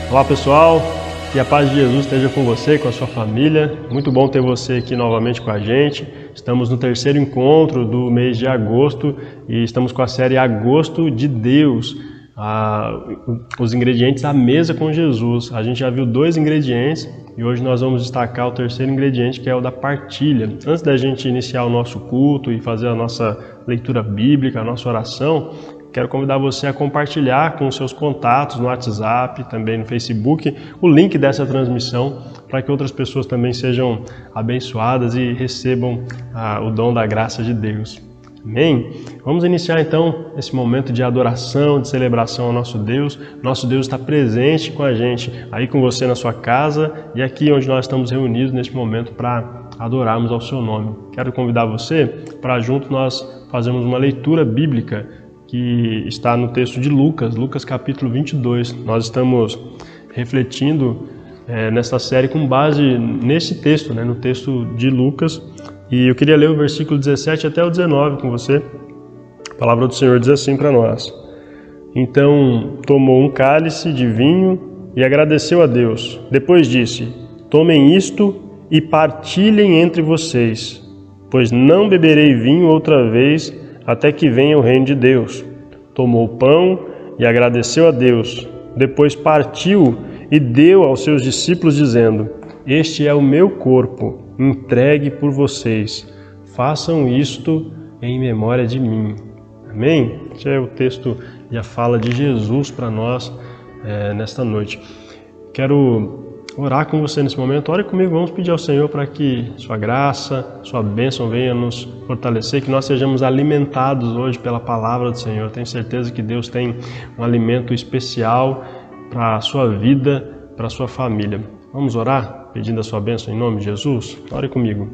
Olá pessoal, que a paz de Jesus esteja com você, com a sua família. Muito bom ter você aqui novamente com a gente. Estamos no terceiro encontro do mês de agosto e estamos com a série Agosto de Deus. Os ingredientes à mesa com Jesus. A gente já viu 2 ingredientes e hoje nós vamos destacar o terceiro ingrediente, que é o da partilha. Antes da gente iniciar o nosso culto e fazer a nossa leitura bíblica, a nossa oração, quero convidar você a compartilhar com os seus contatos no WhatsApp, também no Facebook, o link dessa transmissão para que outras pessoas também sejam abençoadas e recebam o dom da graça de Deus. Amém? Vamos iniciar então esse momento de adoração, de celebração ao nosso Deus. Nosso Deus está presente com a gente, aí com você na sua casa e aqui onde nós estamos reunidos neste momento para adorarmos ao seu nome. Quero convidar você para junto nós fazermos uma leitura bíblica que está no texto de Lucas capítulo 22. Nós estamos refletindo nessa série com base nesse texto, no texto de Lucas. E eu queria ler o versículo 17 até o 19 com você. A palavra do Senhor diz assim para nós: Então tomou um cálice de vinho e agradeceu a Deus. Depois disse: Tomem isto e partilhem entre vocês, pois não beberei vinho outra vez até que venha o reino de Deus. Tomou o pão e agradeceu a Deus. Depois partiu e deu aos seus discípulos, dizendo: Este é o meu corpo, entregue por vocês. Façam isto em memória de mim. Amém? Esse é o texto e a fala de Jesus para nós nesta noite. Quero orar com você nesse momento. Ore comigo, vamos pedir ao Senhor para que sua graça, sua bênção venha nos fortalecer, que nós sejamos alimentados hoje pela palavra do Senhor. Tenho certeza que Deus tem um alimento especial para a sua vida, para a sua família. Vamos orar pedindo a sua bênção em nome de Jesus? Ore comigo.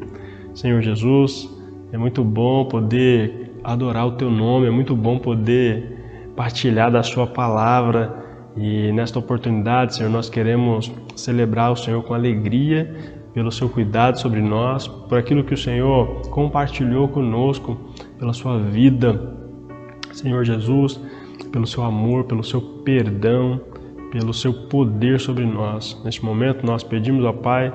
Senhor Jesus, é muito bom poder adorar o teu nome, é muito bom poder partilhar da sua palavra. E nesta oportunidade, Senhor, nós queremos celebrar o Senhor com alegria pelo seu cuidado sobre nós, por aquilo que o Senhor compartilhou conosco, pela sua vida, Senhor Jesus, pelo seu amor, pelo seu perdão, pelo seu poder sobre nós. Neste momento nós pedimos ao Pai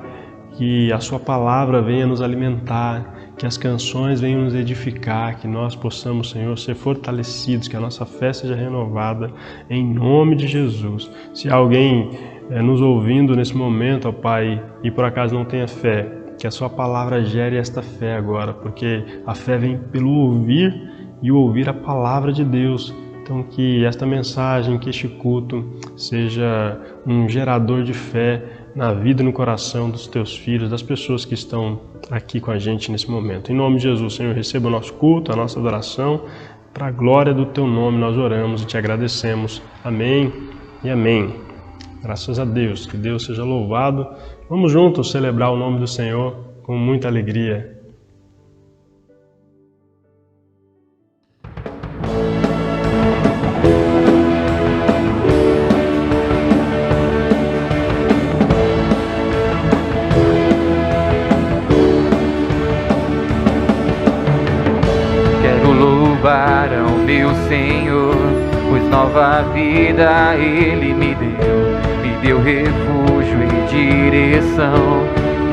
que a sua palavra venha nos alimentar, que as canções venham nos edificar, que nós possamos, Senhor, ser fortalecidos, que a nossa fé seja renovada, em nome de Jesus. Se há alguém nos ouvindo nesse momento, ó Pai, e por acaso não tenha fé, que a sua palavra gere esta fé agora, porque a fé vem pelo ouvir e o ouvir a palavra de Deus. Então que esta mensagem, que este culto seja um gerador de fé na vida e no coração dos teus filhos, das pessoas que estão aqui com a gente nesse momento. Em nome de Jesus, Senhor, receba o nosso culto, a nossa adoração. Para a glória do teu nome nós oramos e te agradecemos. Amém e amém. Graças a Deus, que Deus seja louvado. Vamos juntos celebrar o nome do Senhor com muita alegria. Louvar ao meu Senhor, pois nova vida Ele me deu refúgio e direção.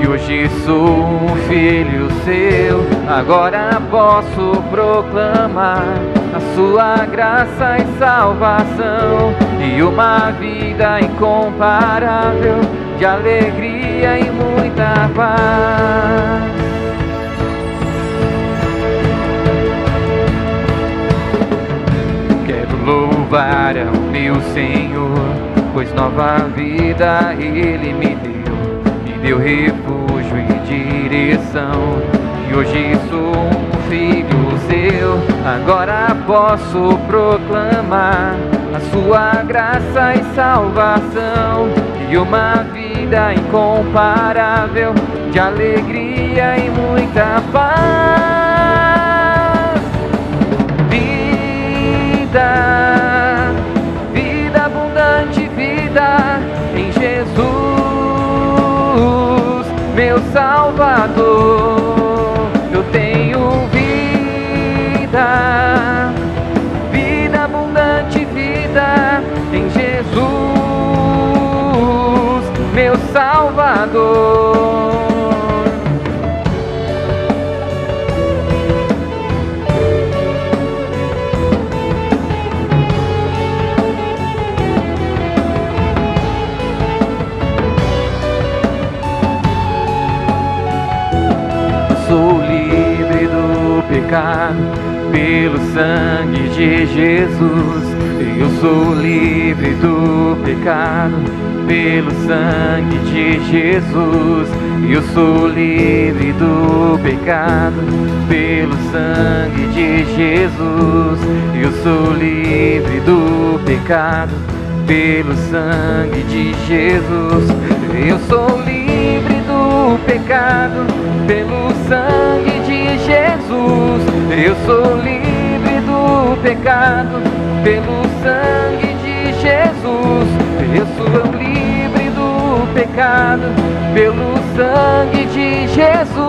E hoje sou um filho seu, agora posso proclamar a sua graça e salvação, e uma vida incomparável de alegria e muita paz. Louvar ao meu Senhor, pois nova vida Ele me deu refúgio e direção. E hoje sou um filho seu, agora posso proclamar a sua graça e salvação, e uma vida incomparável de alegria e muita paz. Vida abundante, vida em Jesus, meu Salvador. Eu tenho vida, vida abundante, vida em Jesus, pecado, pelo sangue de Jesus. Eu sou livre do pecado, pelo sangue de Jesus. Eu sou livre do pecado, pelo sangue de Jesus. Eu sou livre do pecado, pelo sangue de Jesus. Eu sou livre do pecado, pelo sangue de Jesus. Eu sou livre do pecado, pelo sangue de Jesus. Eu sou livre do pecado, pelo sangue de Jesus.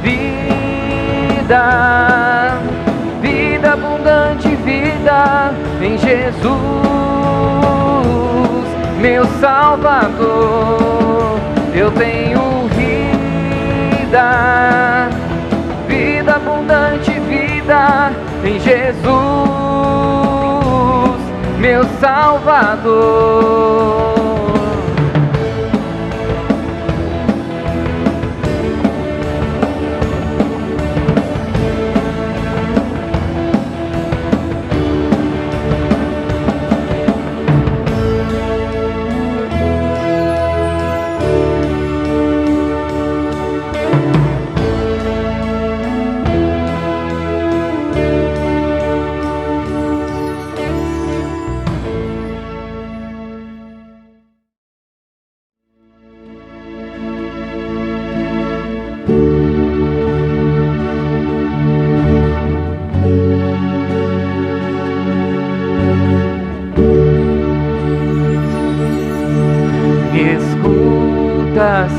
Vida, vida abundante, vida em Jesus, meu Salvador. Eu tenho vida, vida abundante, vida em Jesus, meu Salvador.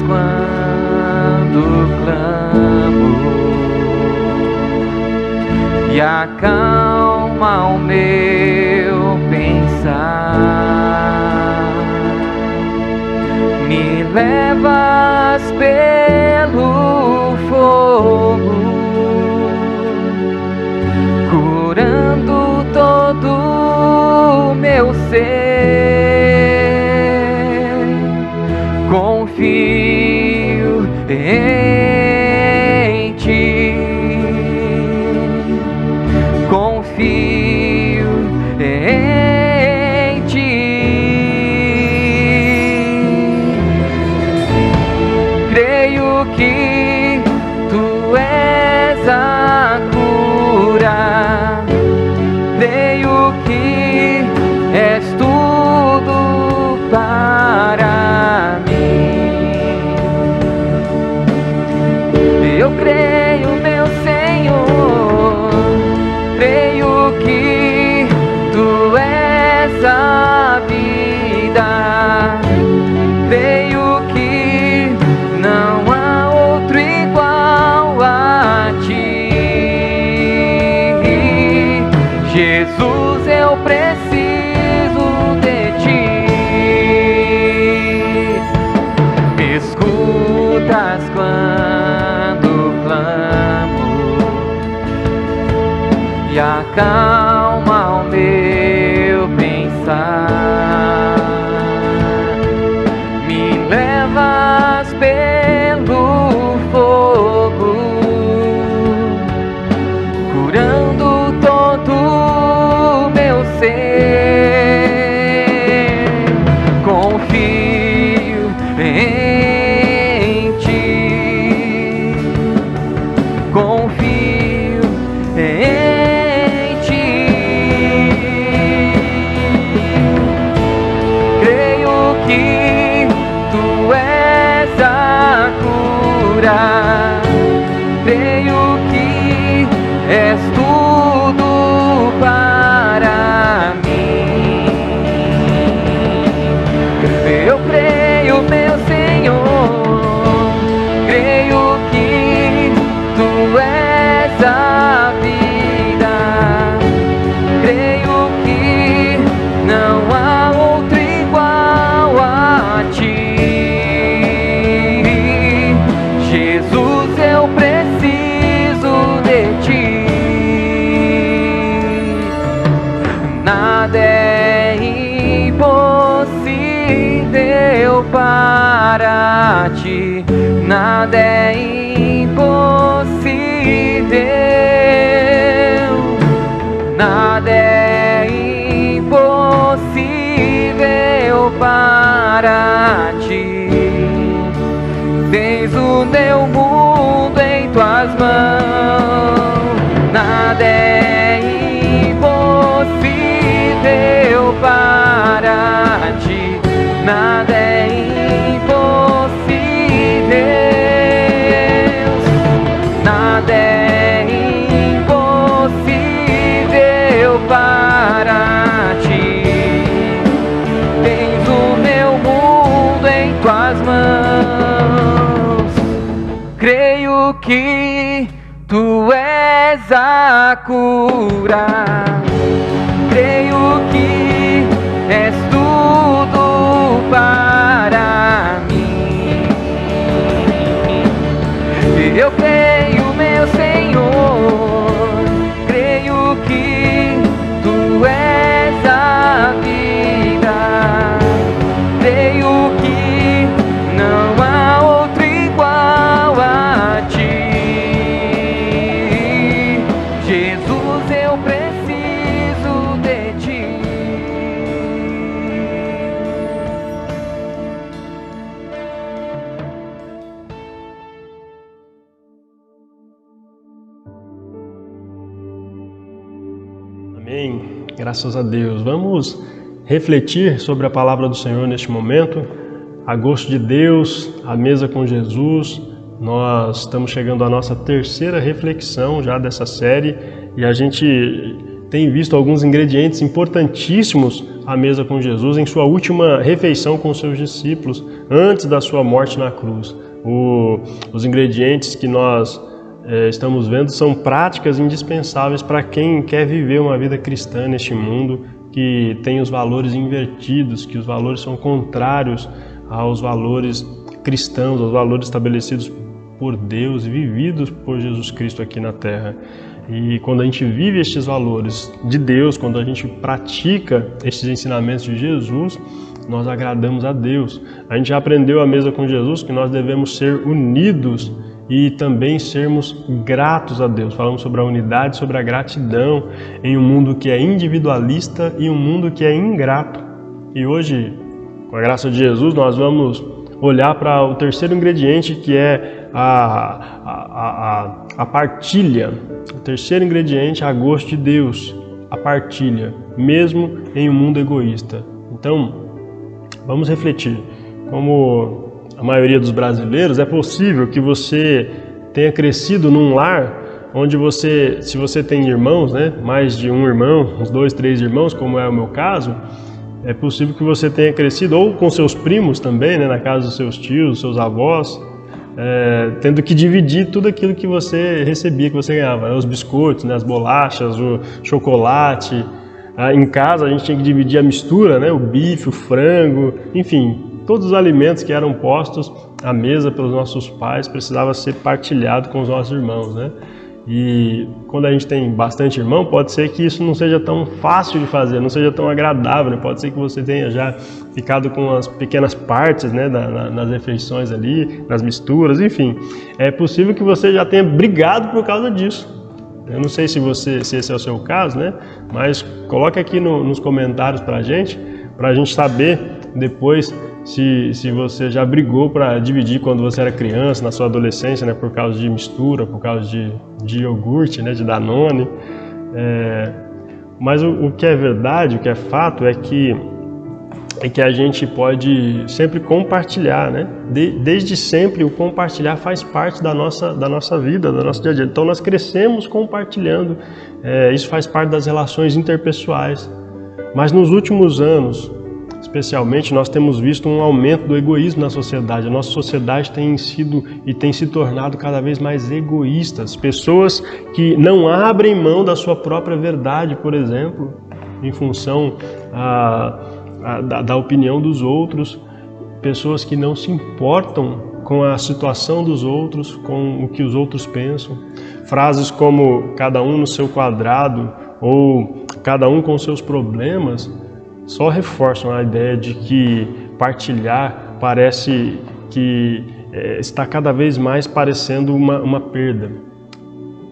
Quando clamo e acalma o meu pensar, me levas pelo fogo, curando todo o meu ser. Confio em ti, confio em ti. Creio que tu és a cura, creio que és tudo para mim. Eu creio, meu Senhor, creio que tu és a vida, creio que não há outro igual a ti. Jesus, eu preciso de ti. Me escutas quando clamo e acalma o meu pensar. Me levas pelo fogo, curando todo o meu ser. Confio em ti, confio em ti. Creio que tu és a cura, creio que és tudo para mim. Eu creio, meu Senhor, creio que tu és a vida, creio que não há outro igual a ti. Jesus, eu preciso de ti. Nada é impossível para ti, nada é impossível para ti. Tens o teu mundo em tuas mãos, nada é impossível para ti, nada é impossível, nada é impossível para ti. Tens o meu mundo em tuas mãos. Creio que tu és a cura. Creio que és tudo para mim. Eu creio, meu Senhor, creio que tu és a vida. Creio que não há outro igual a ti. Jesus, eu preciso de ti. Amém. Graças a Deus. Vamos refletir sobre a palavra do Senhor neste momento. Agosto de Deus, a mesa com Jesus. Nós estamos chegando à nossa terceira reflexão já dessa série e a gente tem visto alguns ingredientes importantíssimos à mesa com Jesus em sua última refeição com seus discípulos antes da sua morte na cruz. Os ingredientes que nós estamos vendo são práticas indispensáveis para quem quer viver uma vida cristã neste mundo que tem os valores invertidos, que os valores são contrários aos valores cristãos, aos valores estabelecidos por Deus e vividos por Jesus Cristo aqui na Terra. E quando a gente vive estes valores de Deus, quando a gente pratica estes ensinamentos de Jesus, nós agradamos a Deus. A gente já aprendeu à mesa com Jesus que nós devemos ser unidos e também sermos gratos a Deus. Falamos sobre a unidade, sobre a gratidão em um mundo que é individualista e um mundo que é ingrato. E hoje, com a graça de Jesus, nós vamos olhar para o terceiro ingrediente, que é a partilha. O terceiro ingrediente, a gosto de Deus, a partilha, mesmo em um mundo egoísta. Então, vamos refletir. Como a maioria dos brasileiros, é possível que você tenha crescido num lar onde você, se você tem irmãos, né, mais de um irmão, uns 2, 3 irmãos, como é o meu caso, é possível que você tenha crescido ou com seus primos também, né, na casa dos seus tios, dos seus avós, tendo que dividir tudo aquilo que você recebia, que você ganhava, né, os biscoitos, né, as bolachas, o chocolate. Em casa a gente tinha que dividir a mistura, né, o bife, o frango, enfim, todos os alimentos que eram postos à mesa pelos nossos pais precisava ser partilhado com os nossos irmãos, né? E quando a gente tem bastante irmão, pode ser que isso não seja tão fácil de fazer, não seja tão agradável, né? Pode ser que você tenha já ficado com as pequenas partes, né, nas refeições ali, nas misturas, enfim. É possível que você já tenha brigado por causa disso. Eu não sei se esse é o seu caso, né? Mas coloque aqui nos comentários pra gente saber depois se você já brigou para dividir quando você era criança, na sua adolescência, né, por causa de mistura, por causa de iogurte, né, de Danone. Mas o que é verdade, o que é fato é que a gente pode sempre compartilhar, né? Desde sempre o compartilhar faz parte da nossa vida, do nosso dia a dia. Então nós crescemos compartilhando, isso faz parte das relações interpessoais. Mas nos últimos anos, especialmente, nós temos visto um aumento do egoísmo na sociedade. A nossa sociedade tem sido e tem se tornado cada vez mais egoístas. Pessoas que não abrem mão da sua própria verdade, por exemplo, em função da opinião dos outros. Pessoas que não se importam com a situação dos outros, com o que os outros pensam. Frases como cada um no seu quadrado ou cada um com seus problemas só reforçam a ideia de que partilhar parece que está cada vez mais parecendo uma perda.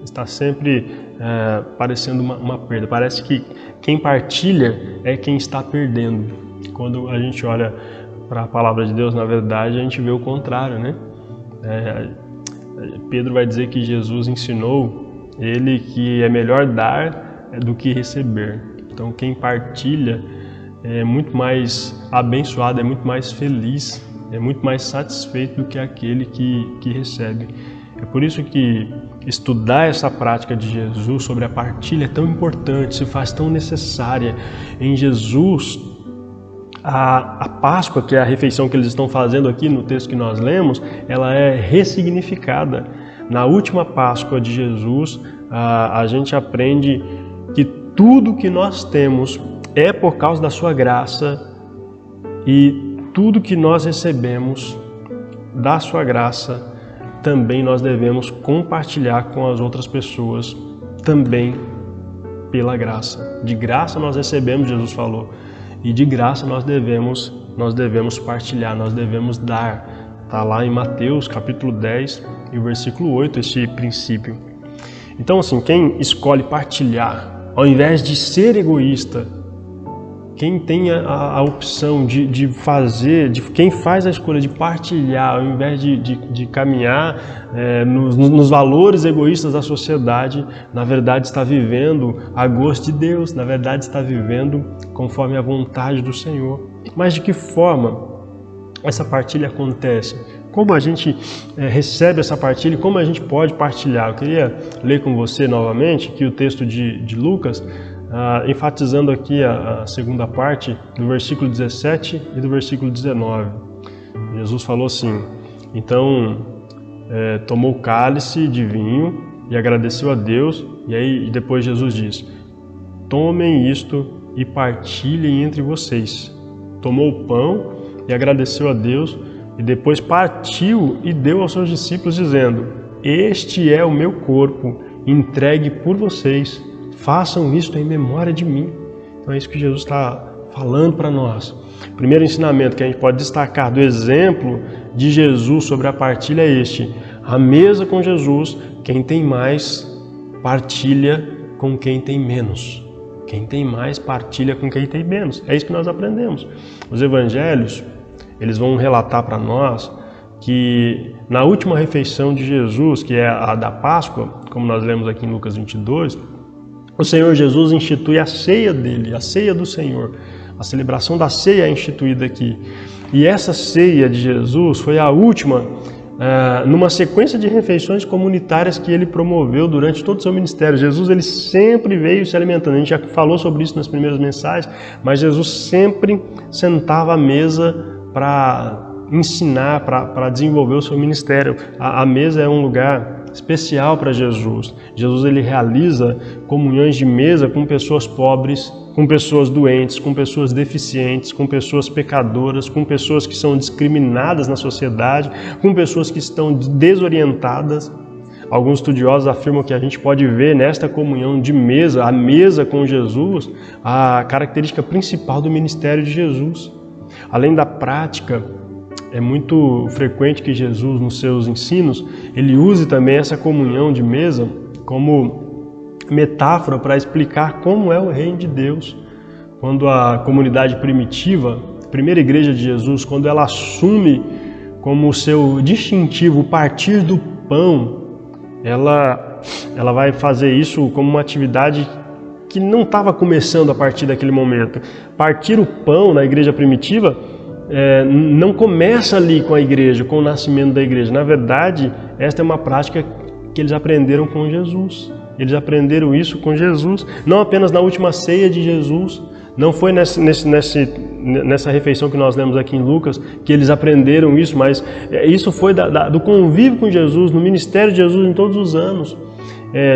Está sempre parecendo uma perda. Parece que quem partilha é quem está perdendo. Quando a gente olha para a palavra de Deus, na verdade, a gente vê o contrário, né? Pedro vai dizer que Jesus ensinou ele que é melhor dar do que receber. Então, quem partilha é muito mais abençoado, é muito mais feliz, é muito mais satisfeito do que aquele que recebe. É por isso que estudar essa prática de Jesus sobre a partilha é tão importante, se faz tão necessária. Em Jesus, a Páscoa, que é a refeição que eles estão fazendo aqui no texto que nós lemos, ela é ressignificada. Na última Páscoa de Jesus, a gente aprende que tudo que nós temos é por causa da sua graça, e tudo que nós recebemos da sua graça também nós devemos compartilhar com as outras pessoas, também pela graça. De graça nós recebemos, Jesus falou, e de graça nós devemos partilhar, nós devemos dar. Está lá em Mateus capítulo 10 e o versículo 8 esse princípio. Então assim, quem escolhe partilhar, ao invés de ser egoísta, quem tem a opção de fazer, quem faz a escolha de partilhar, ao invés de caminhar nos valores egoístas da sociedade, na verdade está vivendo a gosto de Deus, na verdade está vivendo conforme a vontade do Senhor. Mas de que forma essa partilha acontece? Como a gente recebe essa partilha e como a gente pode partilhar? Eu queria ler com você novamente aqui o texto de Lucas, enfatizando aqui a segunda parte do versículo 17 e do versículo 19. Jesus falou assim: então tomou o cálice de vinho e agradeceu a Deus, e aí depois Jesus diz: tomem isto e partilhem entre vocês. Tomou o pão e agradeceu a Deus, e depois partiu e deu aos seus discípulos, dizendo: este é o meu corpo, entregue por vocês. Façam isto em memória de mim. Então é isso que Jesus está falando para nós. O primeiro ensinamento que a gente pode destacar do exemplo de Jesus sobre a partilha é este: a mesa com Jesus, quem tem mais, partilha com quem tem menos. Quem tem mais, partilha com quem tem menos. É isso que nós aprendemos. Os evangelhos, eles vão relatar para nós que na última refeição de Jesus, que é a da Páscoa, como nós lemos aqui em Lucas 22, o Senhor Jesus institui a ceia dele, a ceia do Senhor. A celebração da ceia é instituída aqui. E essa ceia de Jesus foi a última numa sequência de refeições comunitárias que ele promoveu durante todo o seu ministério. Jesus ele sempre veio se alimentando. A gente já falou sobre isso nas primeiras mensagens, mas Jesus sempre sentava à mesa para ensinar, para desenvolver o seu ministério. A mesa é um lugar especial para Jesus. Jesus ele realiza comunhões de mesa com pessoas pobres, com pessoas doentes, com pessoas deficientes, com pessoas pecadoras, com pessoas que são discriminadas na sociedade, com pessoas que estão desorientadas. Alguns estudiosos afirmam que a gente pode ver nesta comunhão de mesa, a mesa com Jesus, a característica principal do ministério de Jesus. Além da prática, é muito frequente que Jesus, nos seus ensinos, ele use também essa comunhão de mesa como metáfora para explicar como é o reino de Deus. Quando a comunidade primitiva, a primeira igreja de Jesus, quando ela assume como seu distintivo o partir do pão, ela vai fazer isso como uma atividade que não estava começando a partir daquele momento. Partir o pão na igreja primitiva não começa ali com a igreja, com o nascimento da igreja. Na verdade, esta é uma prática que eles aprenderam com Jesus. Eles aprenderam isso com Jesus, não apenas na última ceia de Jesus, não foi nessa refeição que nós lemos aqui em Lucas que eles aprenderam isso, mas isso foi do convívio com Jesus, no ministério de Jesus em todos os anos.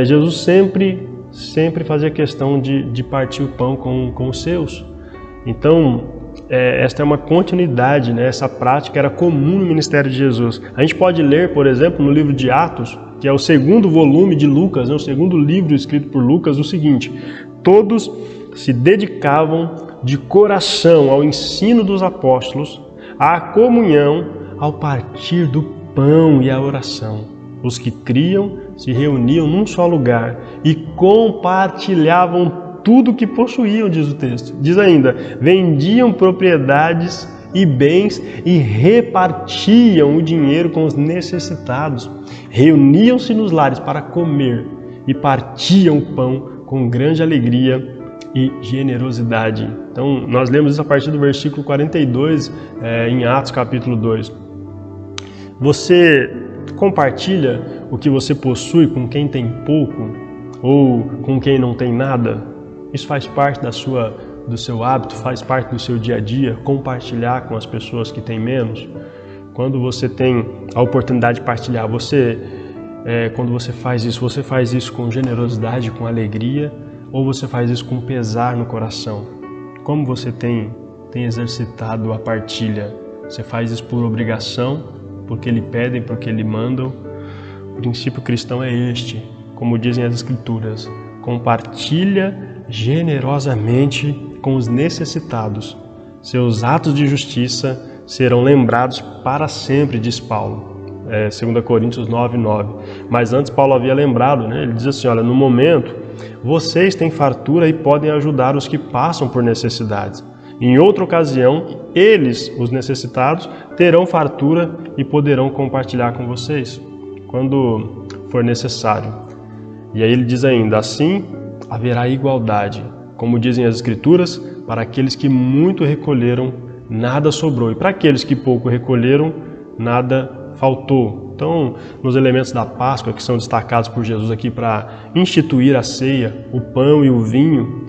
Jesus sempre fazia questão de partir o pão com os seus. Então, esta é uma continuidade, né? Essa prática era comum no ministério de Jesus. A gente pode ler, por exemplo, no livro de Atos, que é o segundo volume de Lucas, né? O segundo livro escrito por Lucas, o seguinte: todos se dedicavam de coração ao ensino dos apóstolos, à comunhão, ao partir do pão e à oração. Os que criam se reuniam num só lugar e compartilhavam tudo o que possuíam, diz o texto. Diz ainda: vendiam propriedades e bens e repartiam o dinheiro com os necessitados. Reuniam-se nos lares para comer e partiam o pão com grande alegria e generosidade. Então, nós lemos isso a partir do versículo 42, em Atos capítulo 2. Você compartilha o que você possui com quem tem pouco ou com quem não tem nada? Isso faz parte do seu hábito, faz parte do seu dia a dia, compartilhar com as pessoas que têm menos? Quando você tem a oportunidade de partilhar, quando você faz isso com generosidade, com alegria, ou você faz isso com pesar no coração? Como você tem exercitado a partilha? Você faz isso por obrigação, porque lhe pedem, porque lhe mandam? O princípio cristão é este, como dizem as Escrituras: compartilha generosamente com os necessitados. Seus atos de justiça serão lembrados para sempre, diz Paulo. 2 Coríntios 9:9. Mas antes Paulo havia lembrado, ele diz assim: olha, no momento vocês têm fartura e podem ajudar os que passam por necessidades. Em outra ocasião, eles, os necessitados, terão fartura e poderão compartilhar com vocês, quando for necessário. E aí ele diz ainda: assim haverá igualdade. Como dizem as Escrituras, para aqueles que muito recolheram, nada sobrou. E para aqueles que pouco recolheram, nada faltou. Então, nos elementos da Páscoa, que são destacados por Jesus aqui para instituir a ceia, o pão e o vinho,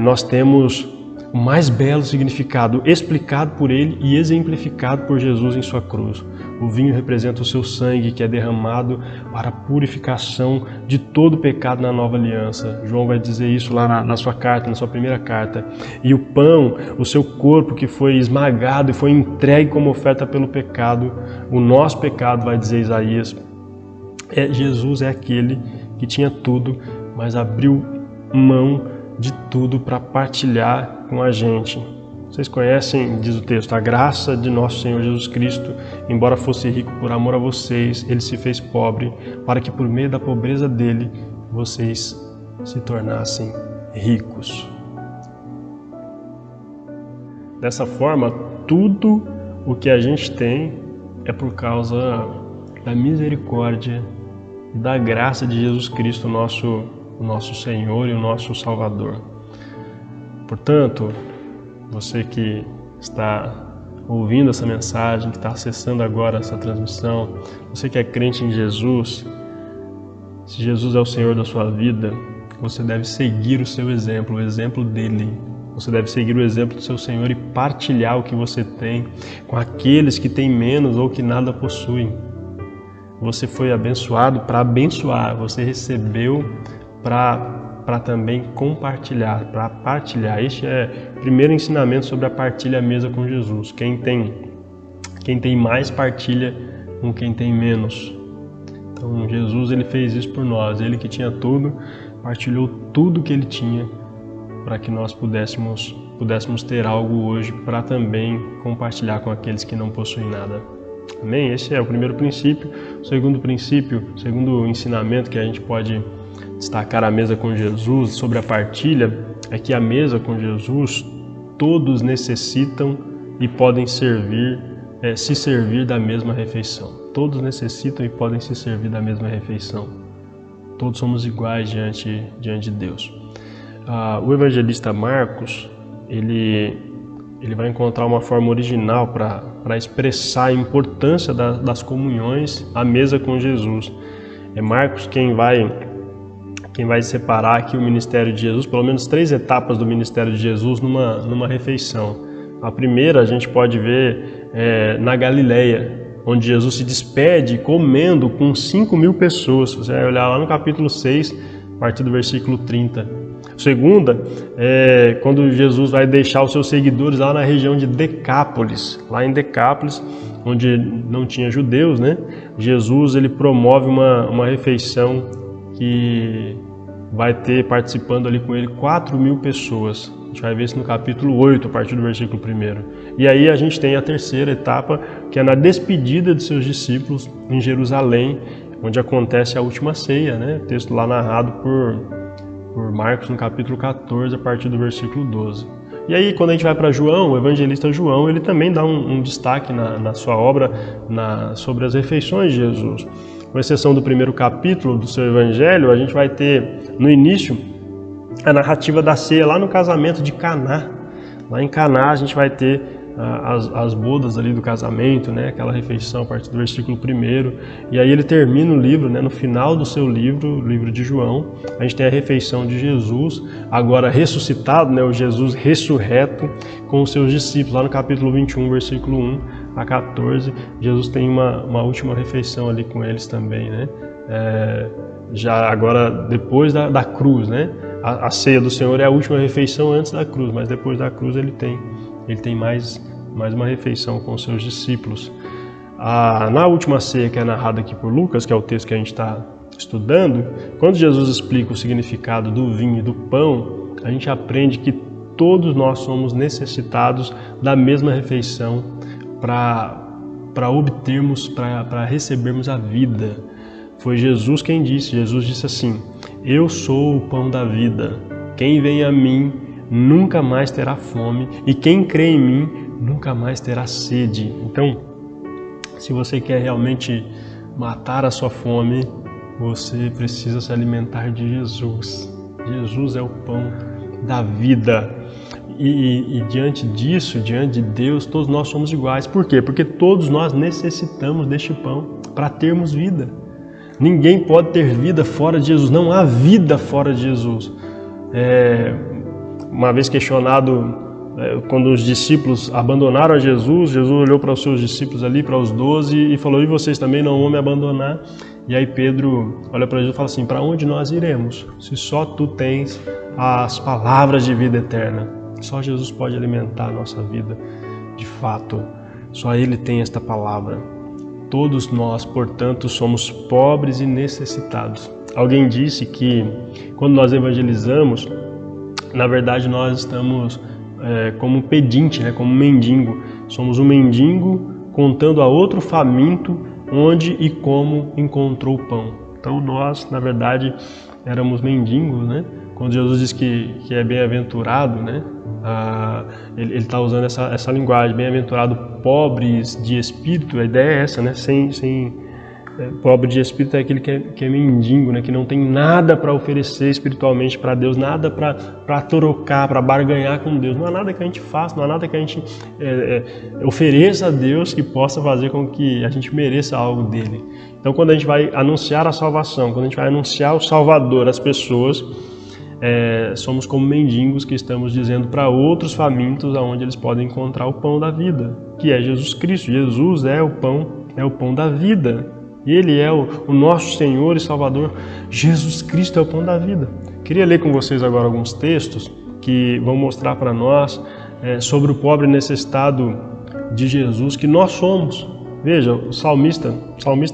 nós temos o mais belo significado explicado por ele e exemplificado por Jesus em sua cruz. O vinho representa o seu sangue, que é derramado para a purificação de todo pecado na nova aliança. João vai dizer isso lá na sua carta, na sua primeira carta. E o pão, o seu corpo que foi esmagado e foi entregue como oferta pelo pecado, o nosso pecado, vai dizer Isaías. Jesus é aquele que tinha tudo, mas abriu mão de tudo para partilhar com a gente. Vocês conhecem, diz o texto, a graça de nosso Senhor Jesus Cristo, embora fosse rico por amor a vocês, ele se fez pobre, para que por meio da pobreza dele, vocês se tornassem ricos. Dessa forma, tudo o que a gente tem é por causa da misericórdia e da graça de Jesus Cristo, o nosso Senhor e o nosso Salvador. Portanto, você que está ouvindo essa mensagem, que está acessando agora essa transmissão, você que é crente em Jesus, se Jesus é o Senhor da sua vida, você deve seguir o seu exemplo, o exemplo dele. Você deve seguir o exemplo do seu Senhor e partilhar o que você tem com aqueles que têm menos ou que nada possuem. Você foi abençoado para abençoar, você recebeu para também compartilhar, para partilhar. Este é o primeiro ensinamento sobre a partilha à mesa com Jesus. Quem tem mais partilha com quem tem menos. Então Jesus, ele fez isso por nós. Ele que tinha tudo, partilhou tudo que ele tinha para que nós pudéssemos ter algo hoje para também compartilhar com aqueles que não possuem nada. Amém? Esse é o primeiro princípio. O segundo ensinamento que a gente pode destacar a mesa com Jesus sobre a partilha é que a mesa com Jesus todos necessitam e podem se servir da mesma refeição. Todos necessitam e podem se servir da mesma refeição. Todos somos iguais diante de Deus. O evangelista Marcos, ele vai encontrar uma forma original para expressar a importância das comunhões à mesa com Jesus. É Marcos quem vai separar aqui o ministério de Jesus, pelo menos 3 etapas do ministério de Jesus numa refeição. A primeira a gente pode ver na Galileia, onde Jesus se despede comendo com 5.000 pessoas. Você vai olhar lá no capítulo 6, a partir do versículo 30. A segunda é quando Jesus vai deixar os seus seguidores lá na região de Decápolis. Lá em Decápolis, onde não tinha judeus, Jesus ele promove uma refeição que vai ter participando ali com ele 4.000 pessoas. A gente vai ver isso no capítulo 8, a partir do versículo 1. E aí a gente tem a terceira etapa, que é na despedida de seus discípulos em Jerusalém, onde acontece a última ceia, texto lá narrado por Marcos no capítulo 14, a partir do versículo 12. E aí, quando a gente vai para João, o evangelista João, ele também dá um destaque na sua obra sobre as refeições de Jesus. Com exceção do primeiro capítulo do seu evangelho, a gente vai ter no início a narrativa da ceia lá no casamento de Caná. Lá em Caná a gente vai ter as bodas ali do casamento, né? Aquela refeição a partir do versículo 1. E aí ele termina o livro, né? No final do seu livro, o livro de João, a gente tem a refeição de Jesus, agora ressuscitado, né? O Jesus ressurreto com os seus discípulos. Lá no capítulo 21, versículo 1 a 14, Jesus tem uma última refeição ali com eles também, né? Já agora depois da cruz, né? A ceia do Senhor é a última refeição antes da cruz, mas depois da cruz ele tem mais uma refeição com os seus discípulos. Na última ceia, que é narrada aqui por Lucas, que é o texto que a gente está estudando, quando Jesus explica o significado do vinho e do pão, a gente aprende que todos nós somos necessitados da mesma refeição para obtermos, para recebermos a vida. Foi Jesus quem disse. Jesus disse assim: eu sou o pão da vida. Quem vem a mim nunca mais terá fome, e quem crê em mim nunca mais terá sede. Então, se você quer realmente matar a sua fome, você precisa se alimentar de Jesus. Jesus é o pão da vida. E diante disso, diante de Deus, todos nós somos iguais. Por quê? Porque todos nós necessitamos deste pão para termos vida. Ninguém pode ter vida fora de Jesus. Não há vida fora de Jesus. Uma vez questionado, quando os discípulos abandonaram a Jesus, Jesus olhou para os seus discípulos ali, para os 12, e falou: e vocês também não vão me abandonar? E aí Pedro olha para Jesus e fala assim: para onde nós iremos, se só tu tens as palavras de vida eterna? Só Jesus pode alimentar a nossa vida, de fato. Só Ele tem esta palavra. Todos nós, portanto, somos pobres e necessitados. Alguém disse que quando nós evangelizamos, na verdade nós estamos como um pedinte, né, como um mendigo. Somos um mendigo contando a outro faminto onde e como encontrou o pão. Então nós, na verdade, éramos mendigos, né? Quando Jesus diz que é bem-aventurado, né? Ele está usando essa linguagem, bem-aventurado pobres de espírito. A ideia é essa, né? Pobre de espírito é aquele que é mendigo, né? Que não tem nada para oferecer espiritualmente para Deus, nada para trocar, para barganhar com Deus. Não há nada que a gente faça, não há nada que a gente ofereça a Deus que possa fazer com que a gente mereça algo dele. Então, quando a gente vai anunciar a salvação, quando a gente vai anunciar o Salvador às pessoas, somos como mendigos que estamos dizendo para outros famintos aonde eles podem encontrar o pão da vida, que é Jesus Cristo. Jesus é o pão da vida. Ele é o nosso Senhor e Salvador. Jesus Cristo é o pão da vida. Queria ler com vocês agora alguns textos que vão mostrar para nós sobre o pobre necessitado de Jesus que nós somos. Veja, o salmista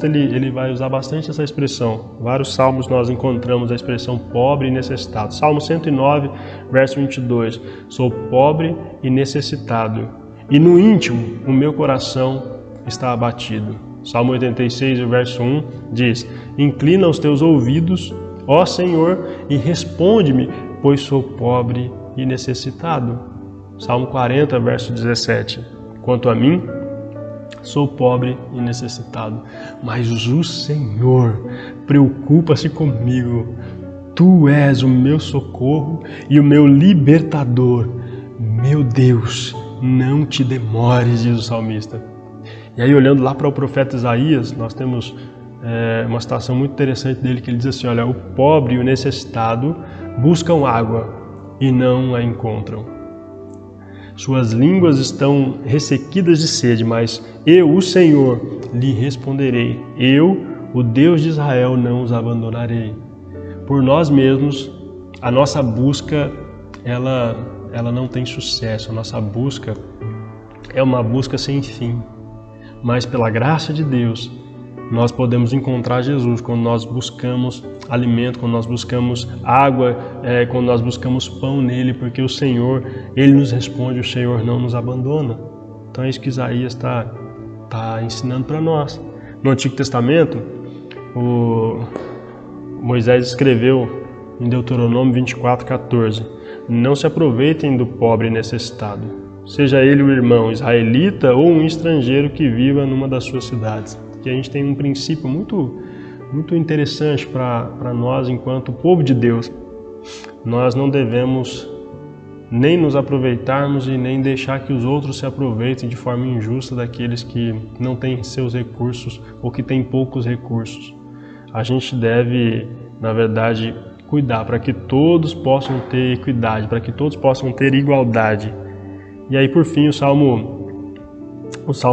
ele vai usar bastante essa expressão. Vários salmos nós encontramos a expressão pobre e necessitado. Salmo 109, verso 22. Sou pobre e necessitado, e no íntimo o meu coração está abatido. Salmo 86, verso 1 diz: inclina os teus ouvidos, ó Senhor, e responde-me, pois sou pobre e necessitado. Salmo 40, verso 17. Quanto a mim, sou pobre e necessitado, mas o Senhor preocupa-se comigo. Tu és o meu socorro e o meu libertador. Meu Deus, não te demores, diz o salmista. E aí, olhando lá para o profeta Isaías, nós temos uma citação muito interessante dele, que ele diz assim: olha, o pobre e o necessitado buscam água e não a encontram. Suas línguas estão ressequidas de sede, mas eu, o Senhor, lhe responderei. Eu, o Deus de Israel, não os abandonarei. Por nós mesmos, a nossa busca, ela não tem sucesso. A nossa busca é uma busca sem fim. Mas pela graça de Deus, nós podemos encontrar Jesus quando nós buscamos alimento, quando nós buscamos água, quando nós buscamos pão nele, porque o Senhor, Ele nos responde, o Senhor não nos abandona. Então é isso que Isaías está ensinando para nós. No Antigo Testamento, Moisés escreveu em Deuteronômio 24:14: não se aproveitem do pobre necessitado, seja ele o irmão israelita ou um estrangeiro que viva numa das suas cidades. Que a gente tem um princípio muito interessante para nós enquanto povo de Deus. Nós não devemos nem nos aproveitarmos e nem deixar que os outros se aproveitem de forma injusta daqueles que não têm seus recursos ou que têm poucos recursos. A gente deve, na verdade, cuidar para que todos possam ter equidade, para que todos possam ter igualdade. E aí, por fim, o Salmo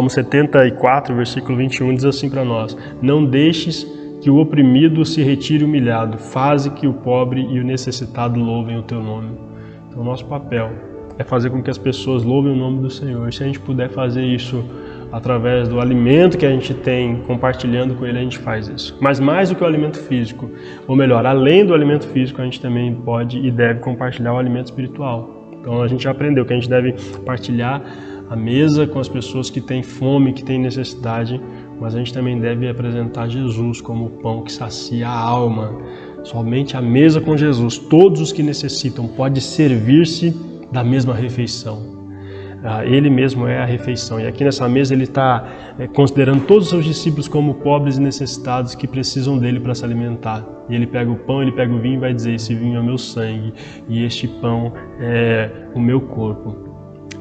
74, versículo 21, diz assim para nós: não deixes que o oprimido se retire humilhado, faze que o pobre e o necessitado louvem o teu nome. Então, nosso papel é fazer com que as pessoas louvem o nome do Senhor. Se a gente puder fazer isso através do alimento que a gente tem, compartilhando com Ele, a gente faz isso. Mas mais do que o alimento físico, ou melhor, além do alimento físico, a gente também pode e deve compartilhar o alimento espiritual. Então a gente já aprendeu que a gente deve partilhar a mesa com as pessoas que têm fome, que têm necessidade, mas a gente também deve apresentar Jesus como o pão que sacia a alma. Somente a mesa com Jesus, todos os que necessitam, pode servir-se da mesma refeição. Ele mesmo é a refeição. E aqui nessa mesa ele está considerando todos os seus discípulos como pobres e necessitados que precisam dele para se alimentar. E ele pega o pão, ele pega o vinho e vai dizer: esse vinho é o meu sangue e este pão é o meu corpo.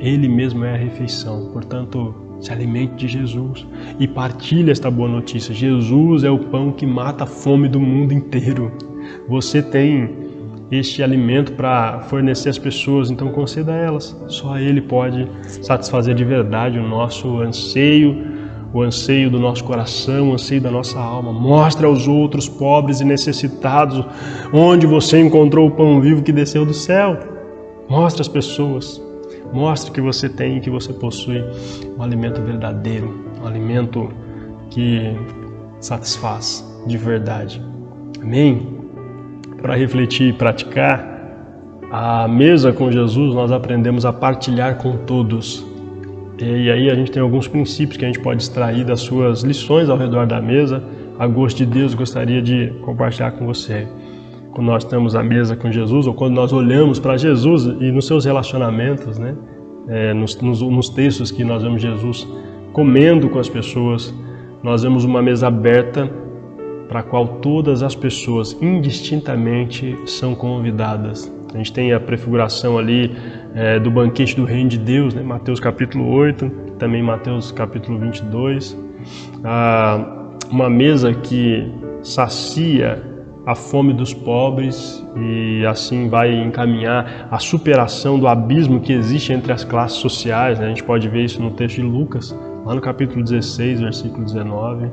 Ele mesmo é a refeição. Portanto, se alimente de Jesus e partilhe esta boa notícia. Jesus é o pão que mata a fome do mundo inteiro. Você tem este alimento para fornecer às pessoas, então conceda a elas. Só Ele pode satisfazer de verdade o nosso anseio, o anseio do nosso coração, o anseio da nossa alma. Mostre aos outros pobres e necessitados onde você encontrou o pão vivo que desceu do céu. Mostre às pessoas, mostre que você tem e que você possui um alimento verdadeiro, um alimento que satisfaz de verdade. Amém? Para refletir e praticar a mesa com Jesus, nós aprendemos a partilhar com todos. E aí a gente tem alguns princípios que a gente pode extrair das suas lições ao redor da mesa. A gosto de Deus, gostaria de compartilhar com você. Quando nós estamos à mesa com Jesus, ou quando nós olhamos para Jesus e nos seus relacionamentos, né? Nos textos que nós vemos Jesus comendo com as pessoas, nós vemos uma mesa aberta para a qual todas as pessoas indistintamente são convidadas. A gente tem a prefiguração ali do banquete do reino de Deus, né? Mateus capítulo 8, também Mateus capítulo 22. Uma mesa que sacia a fome dos pobres e assim vai encaminhar a superação do abismo que existe entre as classes sociais, né? A gente pode ver isso no texto de Lucas, lá no capítulo 16, versículo 19.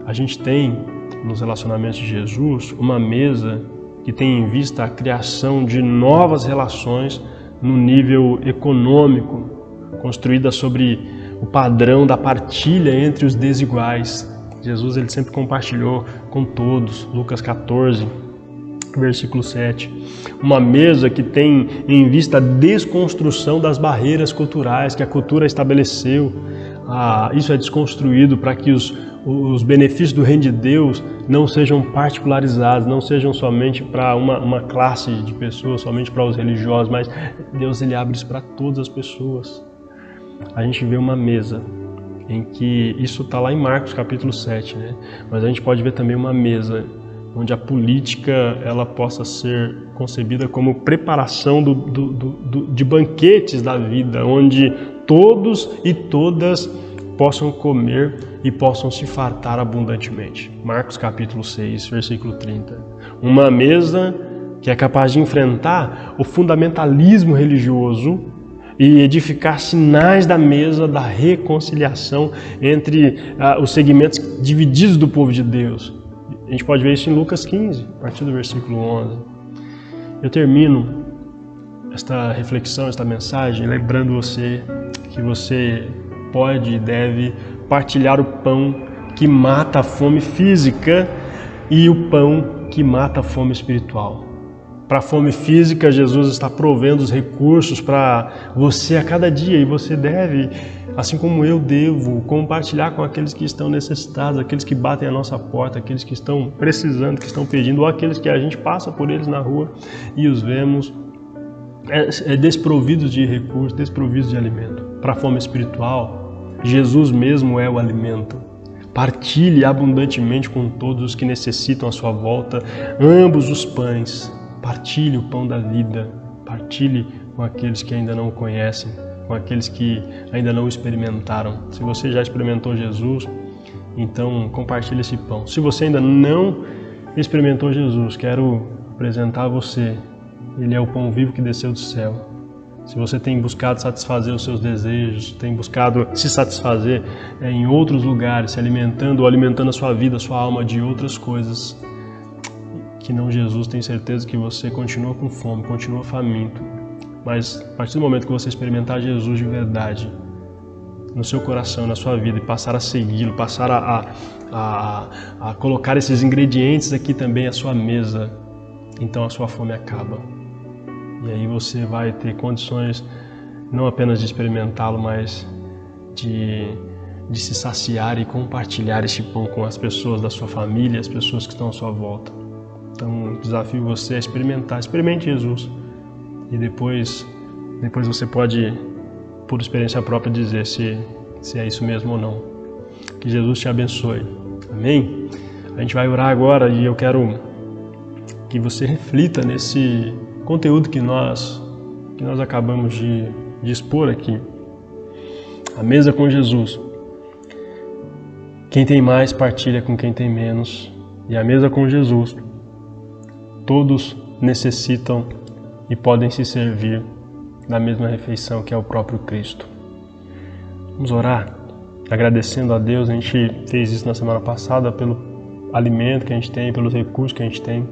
A gente tem nos relacionamentos de Jesus uma mesa que tem em vista a criação de novas relações no nível econômico, construída sobre o padrão da partilha entre os desiguais. Jesus ele sempre compartilhou com todos. Lucas 14, versículo 7. Uma mesa que tem em vista a desconstrução das barreiras culturais que a cultura estabeleceu. Isso é desconstruído para que os benefícios do reino de Deus não sejam particularizados, não sejam somente para uma classe de pessoas, somente para os religiosos, mas Deus ele abre isso para todas as pessoas. A gente vê uma mesa em que, isso está lá em Marcos capítulo 7, né? Mas a gente pode ver também uma mesa onde a política ela possa ser concebida como preparação de banquetes da vida, onde todos e todas possam comer e possam se fartar abundantemente. Marcos capítulo 6, versículo 30. Uma mesa que é capaz de enfrentar o fundamentalismo religioso e edificar sinais da mesa da reconciliação entre os segmentos divididos do povo de Deus. A gente pode ver isso em Lucas 15, a partir do versículo 11. Eu termino esta reflexão, esta mensagem, lembrando você que você pode e deve partilhar o pão que mata a fome física e o pão que mata a fome espiritual. Para a fome física, Jesus está provendo os recursos para você a cada dia e você deve, assim como eu devo, compartilhar com aqueles que estão necessitados, aqueles que batem a nossa porta, aqueles que estão precisando, que estão pedindo, ou aqueles que a gente passa por eles na rua e os vemos desprovidos de recursos, desprovidos de alimento. Para a fome espiritual, Jesus mesmo é o alimento. Partilhe abundantemente com todos os que necessitam à sua volta ambos os pães. Partilhe o pão da vida. Partilhe com aqueles que ainda não o conhecem, com aqueles que ainda não o experimentaram. Se você já experimentou Jesus, então compartilhe esse pão. Se você ainda não experimentou Jesus, quero apresentar a você. Ele é o pão vivo que desceu do céu. Se você tem buscado satisfazer os seus desejos, tem buscado se satisfazer em outros lugares, se alimentando ou alimentando a sua vida, a sua alma de outras coisas, que não Jesus, tenho certeza que você continua com fome, continua faminto. Mas a partir do momento que você experimentar Jesus de verdade no seu coração, na sua vida, e passar a segui-lo, passar a colocar esses ingredientes aqui também à sua mesa, então a sua fome acaba. E aí você vai ter condições não apenas de experimentá-lo, mas de se saciar e compartilhar este pão com as pessoas da sua família, as pessoas que estão à sua volta. Então, desafio você a experimentar. Experimente Jesus. E depois você pode, por experiência própria, dizer se é isso mesmo ou não. Que Jesus te abençoe. Amém? A gente vai orar agora e eu quero que você reflita nesse conteúdo que nós acabamos de expor aqui. A mesa com Jesus. Quem tem mais partilha com quem tem menos. E a mesa com Jesus. Todos necessitam e podem se servir da mesma refeição que é o próprio Cristo. Vamos orar, agradecendo a Deus. A gente fez isso na semana passada pelo alimento que a gente tem, pelos recursos que a gente tem.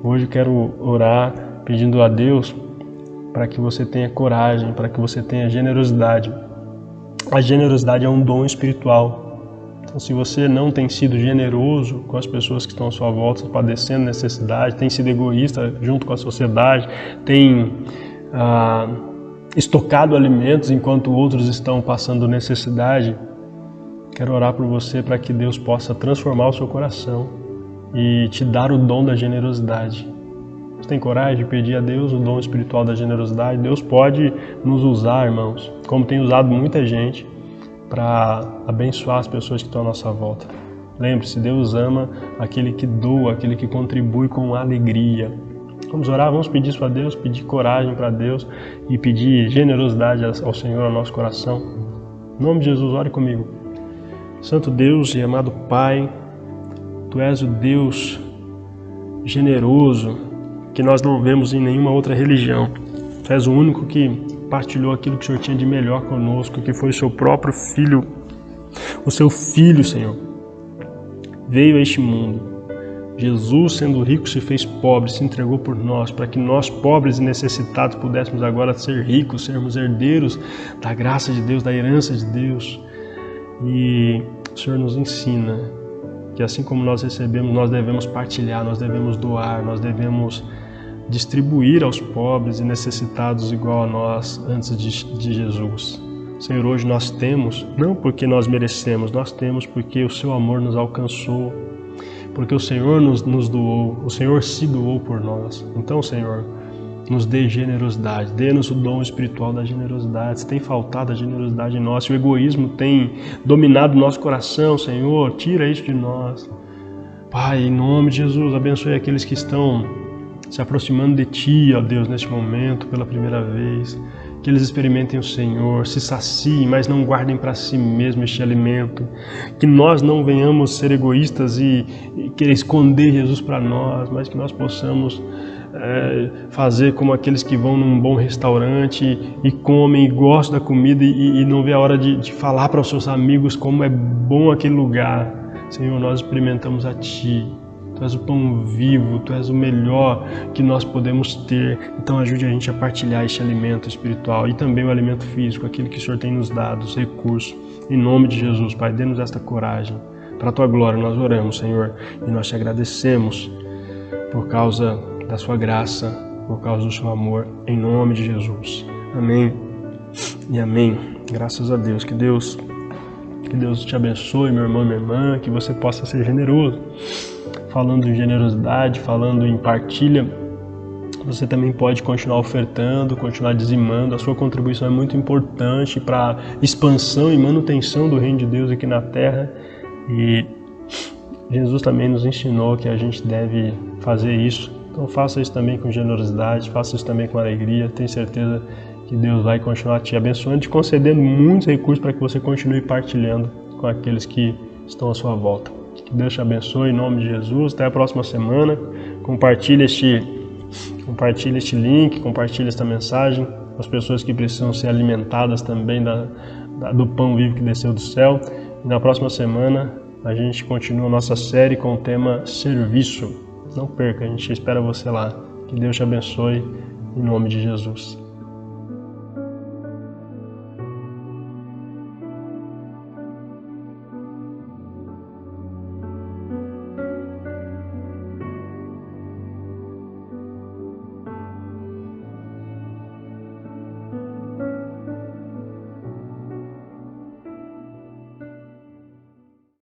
Hoje eu quero orar pedindo a Deus para que você tenha coragem, para que você tenha generosidade. A generosidade é um dom espiritual. Então, se você não tem sido generoso com as pessoas que estão à sua volta, padecendo necessidade, tem sido egoísta junto com a sociedade, tem estocado alimentos enquanto outros estão passando necessidade, quero orar por você para que Deus possa transformar o seu coração e te dar o dom da generosidade. Você tem coragem de pedir a Deus o dom espiritual da generosidade? Deus pode nos usar, irmãos, como tem usado muita gente, para abençoar as pessoas que estão à nossa volta. Lembre-se, Deus ama aquele que doa, aquele que contribui com alegria. Vamos orar, vamos pedir isso a Deus, pedir coragem para Deus e pedir generosidade ao Senhor, ao nosso coração. Em nome de Jesus, ore comigo. Santo Deus e amado Pai, Tu és o Deus generoso que nós não vemos em nenhuma outra religião. Tu és o único que partilhou aquilo que o Senhor tinha de melhor conosco, que foi o Seu próprio Filho. O Seu Filho, Senhor, veio a este mundo. Jesus, sendo rico, se fez pobre, se entregou por nós, para que nós, pobres e necessitados, pudéssemos agora ser ricos, sermos herdeiros da graça de Deus, da herança de Deus. E o Senhor nos ensina que assim como nós recebemos, nós devemos partilhar, nós devemos doar, nós devemos distribuir aos pobres e necessitados igual a nós antes de Jesus. Senhor, hoje nós temos, não porque nós merecemos, nós temos porque o Seu amor nos alcançou, porque o Senhor nos doou, o Senhor se doou por nós. Então, Senhor, nos dê generosidade, dê-nos o dom espiritual da generosidade. Se tem faltado a generosidade em nós, se o egoísmo tem dominado o nosso coração, Senhor, tira isso de nós. Pai, em nome de Jesus, abençoe aqueles que estão se aproximando de Ti, ó Deus, neste momento, pela primeira vez. Que eles experimentem o Senhor, se saciem, mas não guardem para si mesmo este alimento. Que nós não venhamos ser egoístas e querer esconder Jesus para nós, mas que nós possamos fazer como aqueles que vão num bom restaurante e comem e gostam da comida e não vê a hora de falar para os seus amigos como é bom aquele lugar. Senhor, nós experimentamos a Ti. Tu és o pão vivo, Tu és o melhor que nós podemos ter. Então ajude a gente a partilhar este alimento espiritual e também o alimento físico, aquilo que o Senhor tem nos dado, os recursos. Em nome de Jesus, Pai, dê-nos esta coragem. Para a Tua glória nós oramos, Senhor, e nós Te agradecemos por causa da Sua graça, por causa do Seu amor, em nome de Jesus. Amém e amém. Graças a Deus. Que Deus te abençoe, meu irmão e minha irmã, que você possa ser generoso. Falando em generosidade, falando em partilha, Você também pode continuar ofertando, continuar dizimando. A sua contribuição é muito importante para a expansão e manutenção do reino de Deus aqui na terra. E Jesus também nos ensinou que a gente deve fazer isso. Então faça isso também com generosidade, faça isso também com alegria. Tenho certeza que Deus vai continuar te abençoando, te concedendo muitos recursos para que você continue partilhando com aqueles que estão à sua volta. Que Deus te abençoe em nome de Jesus. Até a próxima semana. Compartilhe este link, compartilhe esta mensagem com as pessoas que precisam ser alimentadas também do pão vivo que desceu do céu. E na próxima semana a gente continua a nossa série com o tema serviço. Não perca, a gente espera você lá. Que Deus te abençoe em nome de Jesus.